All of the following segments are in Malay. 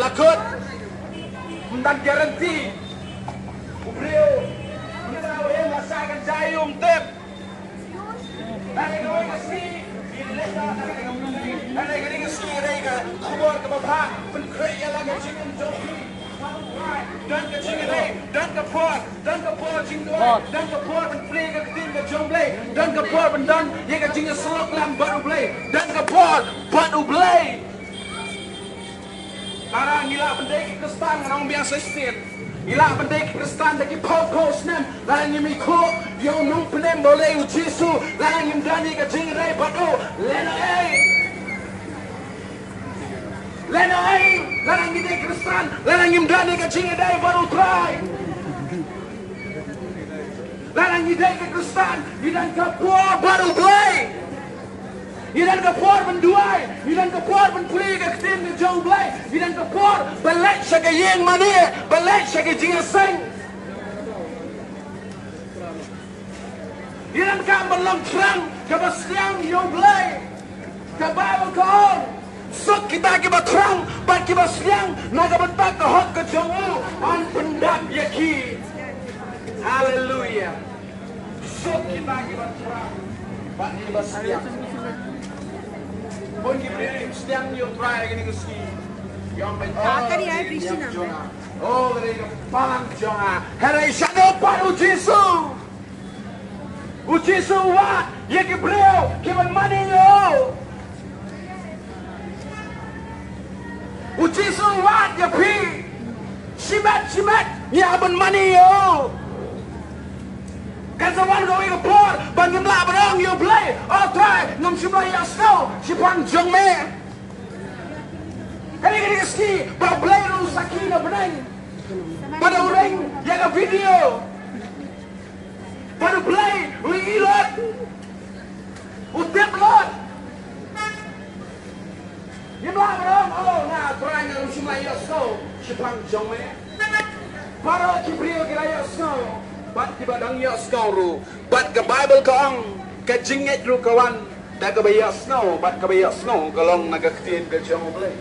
lakot. Dan garanti. Beliau tahu yang masakan jayum tep. Dari kau kasih. Dari kau kasih mereka. Kubur ke bawah. Penkerja lagi cium joki. Dan ke cingere, dan ke por cingdoi, dan ke por penplay ke tim ke jomblay, dan ke por pendan yang ke cingere selok lam baru play, dan ke por baru play. Larang gila pendek Kristan orang biasa stin. Gila pendek Kristan dari pokok senam. Larang yang mikro, yang nung penem boleh ujisu. Larang yang dani ke cingere baru lenai. Lenai, larang gede Kristan, larang yang dani ke cingere baru try. Larang gede ke Kristan, dan ke por baru play. Idan kapor menduai, idan kapor menpuli ke tim ke jauh belai, idan kapor belai sebagai yang mana, belai sebagai jingaseng. Idan kam belum terang, kebasiang jauh belai, kebawa kau, sok kita kebat terang, bat kebasiang, naga bentak ke hot ke jauh, an pendap yakin. Haleluya. Sok kita kebat terang, bat kebasiang. Pun kita sedang yang try gini kuski, yang tadi ada di sini. Oh, dari palang jonga. Hari sana paru Yesu. Yesu wat, ya Gabriel, kiman mani yo. Yesu wat ya pi. Simat, ya abang mani yo. Kasawan kau ikut por, bangin lah berang you play, oh try, nam simulai asno, si panjang me. Kali kali ski, bau play lu sakina benang, pada orang yang ke video, pada play, lu ilot, utip lot. Yang lah berang, oh nah try nam simulai asno, si panjang me. Para kibrio kira asno. Bat di badang ya skau bat ke Bible kaang ke jinget ru kawan dah ke bayas no bat ke bayas no kalong naga ketin ke jauh boleh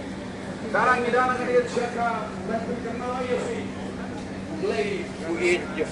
darang idana ke dia cakap dan kenal ya si boleh buit ya